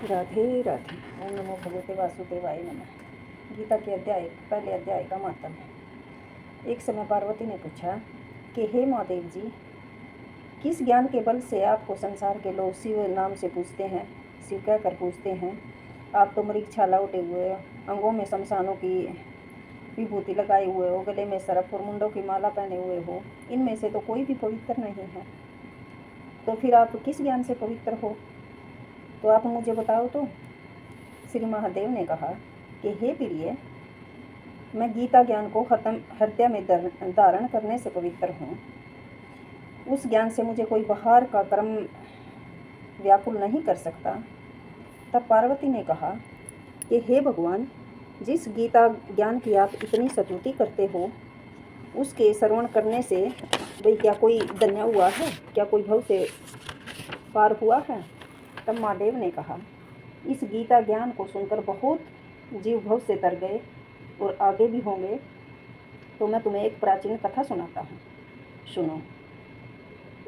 राधे राधे। ओम नमो भगवते वासुदेवाय नमः। गीता के पहले अध्याय का महत्व। एक समय पार्वती ने पूछा कि हे महादेव जी, किस ज्ञान के बल से आपको संसार के लोग शिव नाम से पूछते हैं, शिव कहकर पूछते हैं? आप तो मरीच छाला उठे हुए, अंगों में शमशानों की विभूति लगाए हुए हो, गले में सरफ और मुंडों की माला पहने हुए हो। इनमें से तो कोई भी पवित्र नहीं है, तो फिर आप किस ज्ञान से पवित्र हो? तो आप मुझे बताओ। तो श्री महादेव ने कहा कि हे प्रिय, मैं गीता ज्ञान को हृदय में धारण करने से पवित्र हूँ। उस ज्ञान से मुझे कोई बाहर का कर्म व्याकुल नहीं कर सकता। तब पार्वती ने कहा कि हे भगवान, जिस गीता ज्ञान की आप इतनी स्तुति करते हो, उसके श्रवण करने से भाई क्या कोई धन्य हुआ है? क्या कोई भव से पार हुआ है? तब महादेव ने कहा, इस गीता ज्ञान को सुनकर बहुत जीव भव से तर गए और आगे भी होंगे। तो मैं तुम्हें एक प्राचीन कथा सुनाता हूँ, सुनो।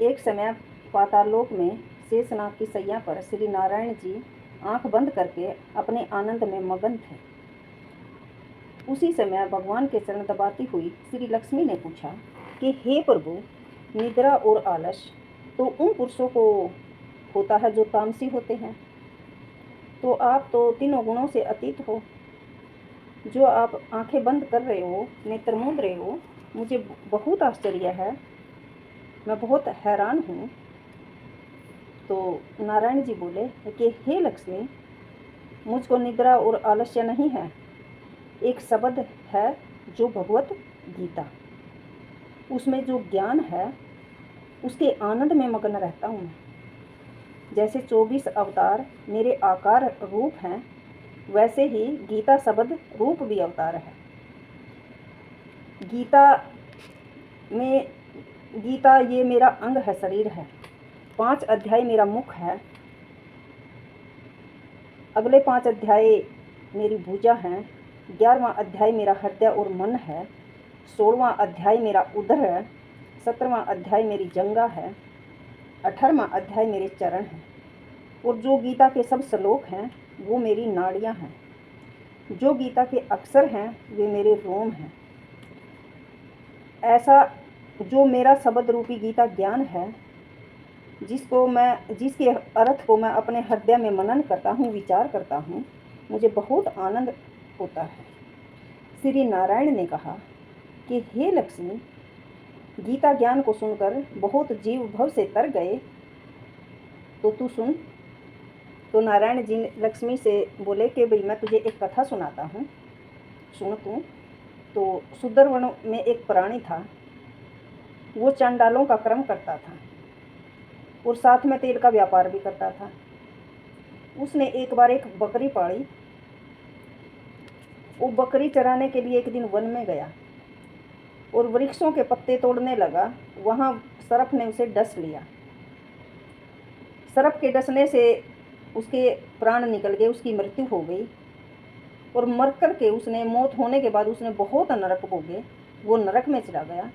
एक समय पाताललोक में शेषनाग की सैया पर श्री नारायण जी आंख बंद करके अपने आनंद में मगन थे। उसी समय भगवान के चरण दबाती हुई श्री लक्ष्मी ने पूछा कि हे प्रभु, निद्रा और आलस तो उन पुरुषों को होता है जो तामसी होते हैं, तो आप तो तीनों गुणों से अतीत हो। जो आप आंखें बंद कर रहे हो, नेत्र मूंद रहे हो, मुझे बहुत आश्चर्य है, मैं बहुत हैरान हूँ। तो नारायण जी बोले कि हे लक्ष्मी, मुझको निद्रा और आलस्य नहीं है। एक शब्द है जो भगवत गीता, उसमें जो ज्ञान है उसके आनंद में मग्न रहता हूँ मैं। जैसे 24 अवतार मेरे आकार रूप हैं, वैसे ही गीता शब्द रूप भी अवतार है। गीता ये मेरा अंग है, शरीर है। 5 अध्याय मेरा मुख है, अगले 5 अध्याय मेरी भुजा हैं, 11वां अध्याय मेरा हृदय और मन है, 16वां अध्याय मेरा उदर है, 17वां अध्याय मेरी जंगा है, 18वां अध्याय मेरे चरण हैं, और जो गीता के सब श्लोक हैं वो मेरी नाड़ियाँ हैं। जो गीता के अक्षर हैं वे मेरे रोम हैं। ऐसा जो मेरा शब्द रूपी गीता ज्ञान है, जिसके अर्थ को मैं अपने हृदय में मनन करता हूँ, विचार करता हूँ, मुझे बहुत आनंद होता है। श्री नारायण ने कहा कि हे लक्ष्मी, गीता ज्ञान को सुनकर बहुत जीव भव से तर गए, तो तू सुन। तो नारायण जी लक्ष्मी से बोले कि भाई मैं तुझे एक कथा सुनाता हूँ, सुन तू। तो सुदर्वन में एक प्राणी था, वो चांडालों का कर्म करता था और साथ में तेल का व्यापार भी करता था। उसने एक बार एक बकरी पाली। वो बकरी चराने के लिए एक दिन वन में गया और वृक्षों के पत्ते तोड़ने लगा। वहाँ सर्प ने उसे डस लिया। सर्प के डसने से उसके प्राण निकल गए, उसकी मृत्यु हो गई। और मर कर के उसने, मौत होने के बाद उसने बहुत नरक भोगे, वो नरक में चला गया।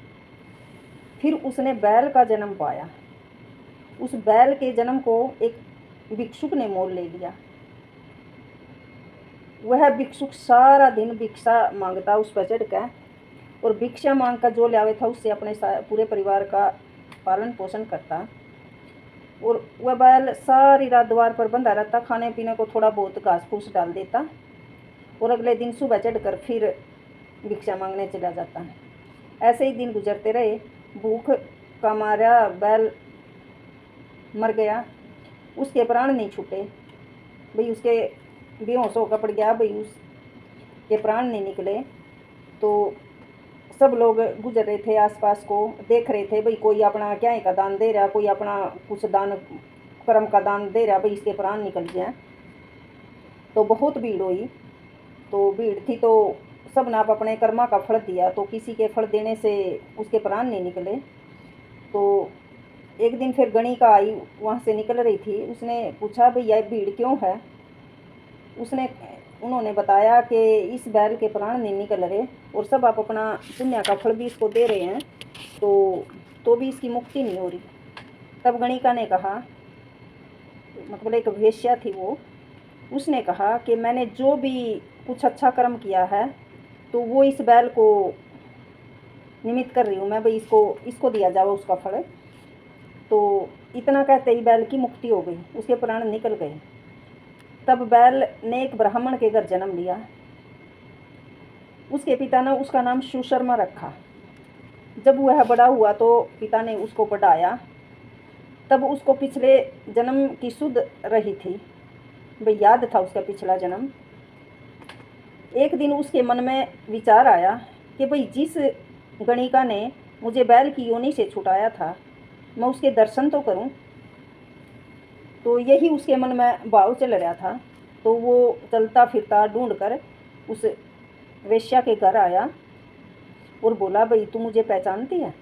फिर उसने बैल का जन्म पाया। उस बैल के जन्म को एक भिक्षुक ने मोल ले लिया। वह भिक्षुक सारा दिन भिक्षा मांगता उस पर चढ़ कर, और भिक्षा मांग कर जो लावे था उससे अपने पूरे परिवार का पालन पोषण करता। और वह बैल सारी रात द्वार पर बंधा रहता, खाने पीने को थोड़ा बहुत घास फूस डाल देता, और अगले दिन सुबह चढ़कर फिर भिक्षा मांगने चला जाता है। ऐसे ही दिन गुजरते रहे। भूख का मारा बैल मर गया, उसके प्राण नहीं छूटे। भाई उसके बेहोश होकर पड़ गया, भाई उसके प्राण नहीं निकले। तो सब लोग गुजर रहे थे, आसपास को देख रहे थे, भाई कोई अपना क्या का दान दे रहा, कोई अपना कुछ दान कर्म का दान दे रहा, भाई इसके प्राण निकल जाए। तो बहुत भीड़ हुई। तो भीड़ थी तो सब ने आप अपने कर्मा का फल दिया, तो किसी के फल देने से उसके प्राण नहीं निकले। तो एक दिन फिर गणिका आई, वहाँ से निकल रही थी। उसने पूछा भाई यह भीड़ क्यों है? उन्होंने बताया कि इस बैल के प्राण नहीं निकल रहे और सब आप अपना पुण्य का फल भी इसको दे रहे हैं, तो भी इसकी मुक्ति नहीं हो रही। तब गणिका ने कहा, मतलब एक वेश्या थी वो, उसने कहा कि मैंने जो भी कुछ अच्छा कर्म किया है तो वो इस बैल को निमित्त कर रही हूँ मैं, भाई इसको इसको दिया जाओ उसका फल। तो इतना कहते ही बैल की मुक्ति हो गई, उसके प्राण निकल गए। तब बैल ने एक ब्राह्मण के घर जन्म लिया। उसके पिता ने उसका नाम सुशर्मा रखा। जब वह बड़ा हुआ तो पिता ने उसको पढ़ाया। तब उसको पिछले जन्म की सुध रही थी, भाई याद था उसका पिछला जन्म। एक दिन उसके मन में विचार आया कि भाई जिस गणिका ने मुझे बैल की योनि से छुटाया था मैं उसके दर्शन तो करूं। तो यही उसके मन में भाव चल रहा था। तो वो चलता फिरता ढूंढ कर उस वेश्या के घर आया और बोला, भाई तू मुझे पहचानती है?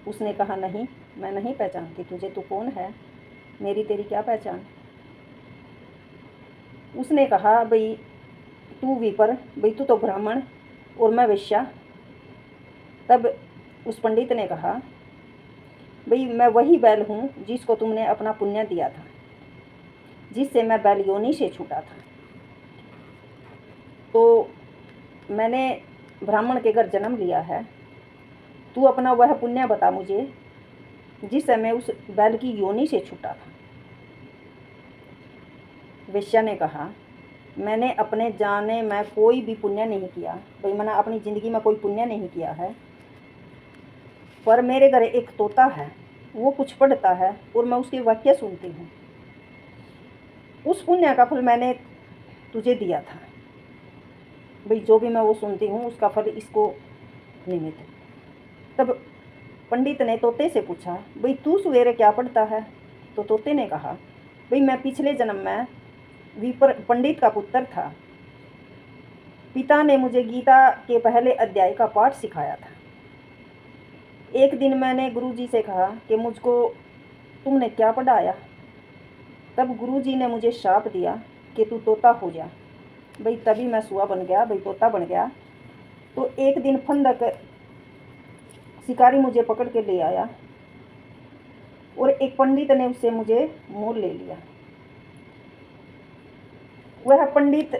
उसने कहा, नहीं मैं नहीं पहचानती तुझे, तू कौन है, मेरी तेरी क्या पहचान। उसने कहा, भाई तू विपर, भाई तू तो ब्राह्मण और मैं वेश्या। तब उस पंडित ने कहा, भाई मैं वही बैल हूँ जिसको तुमने अपना पुण्य दिया था, जिससे मैं बैल योनि से छूटा था। तो मैंने ब्राह्मण के घर जन्म लिया है, तू अपना वह पुण्य बता मुझे जिससे मैं उस बैल की योनि से छूटा था। वेश्या ने कहा, मैंने अपने जाने में कोई भी पुण्य नहीं किया, भाई मैंने अपनी ज़िंदगी में कोई पुण्य नहीं किया है, पर मेरे घर एक तोता है, वो कुछ पढ़ता है और मैं उसके वाक्य सुनती हूँ। उस पुण्य का फल मैंने तुझे दिया था, भाई जो भी मैं वो सुनती हूँ उसका फल इसको निमित्त। तब पंडित ने तोते से पूछा, भाई तू सवेरे क्या पढ़ता है? तो तोते ने कहा, भाई मैं पिछले जन्म में विपर पंडित का पुत्र था, पिता ने मुझे गीता के पहले अध्याय का पाठ सिखाया था। एक दिन मैंने गुरुजी से कहा कि मुझको तुमने क्या पढ़ाया? तब गुरुजी ने मुझे शाप दिया कि तू तोता हो जा। भाई तभी मैं सुआ बन गया, भाई तोता बन गया। तो एक दिन फंदक शिकारी मुझे पकड़ के ले आया और एक पंडित ने उससे मुझे मोल ले लिया। वह पंडित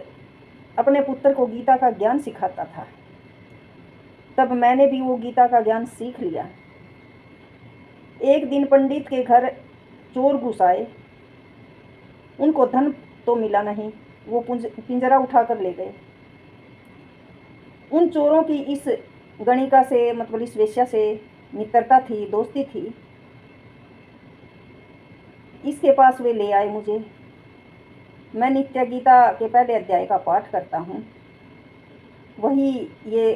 अपने पुत्र को गीता का ज्ञान सिखाता था। तब मैंने भी वो गीता का ज्ञान सीख लिया। एक दिन पंडित के घर चोर घुस आए, उनको धन तो मिला नहीं, वो पिंजरा उठा कर ले गए। उन चोरों की इस गणिका से, मतलब इस वेश्या से मित्रता थी, दोस्ती थी। इसके पास वे ले आए मुझे। मैं नित्य गीता के पहले अध्याय का पाठ करता हूँ, वही ये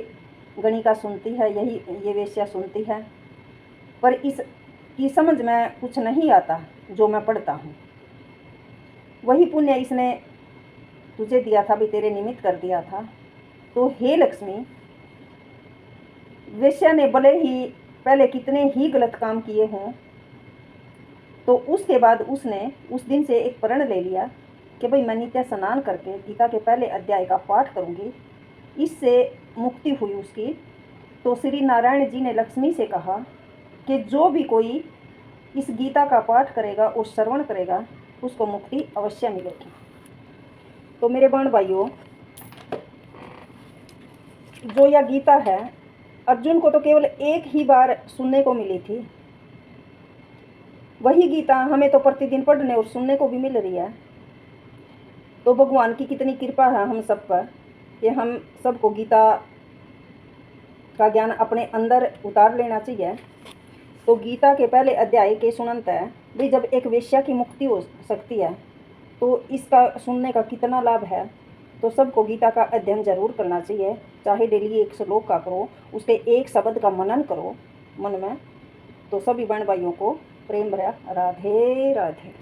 गणिका सुनती है, यही ये वेश्या सुनती है, पर इसकी समझ में कुछ नहीं आता जो मैं पढ़ता हूँ। वही पुण्य इसने तुझे दिया था, भी तेरे निमित्त कर दिया था। तो हे लक्ष्मी, वेश्या ने भले ही पहले कितने ही गलत काम किए हों, तो उसके बाद उसने उस दिन से एक प्रण ले लिया कि भाई मैं नित्य स्नान करके गीता के पहले अध्याय का पाठ करूँगी। इससे मुक्ति हुई उसकी। तो श्री नारायण जी ने लक्ष्मी से कहा कि जो भी कोई इस गीता का पाठ करेगा और श्रवण करेगा उसको मुक्ति अवश्य मिलेगी। तो मेरे बहन भाइयों, जो यह गीता है अर्जुन को तो केवल एक ही बार सुनने को मिली थी, वही गीता हमें तो प्रतिदिन पढ़ने और सुनने को भी मिल रही है। तो भगवान की कितनी कृपा है हम सब पर कि हम सबको गीता का ज्ञान अपने अंदर उतार लेना चाहिए। तो गीता के पहले अध्याय के सुनंत है भी, जब एक वेश्या की मुक्ति हो सकती है तो इसका सुनने का कितना लाभ है। तो सबको गीता का अध्ययन जरूर करना चाहिए, चाहे डेली एक श्लोक का करो, उसके एक शब्द का मनन करो मन में। तो सभी बहन भाइयों को प्रेम भरा राधे राधे।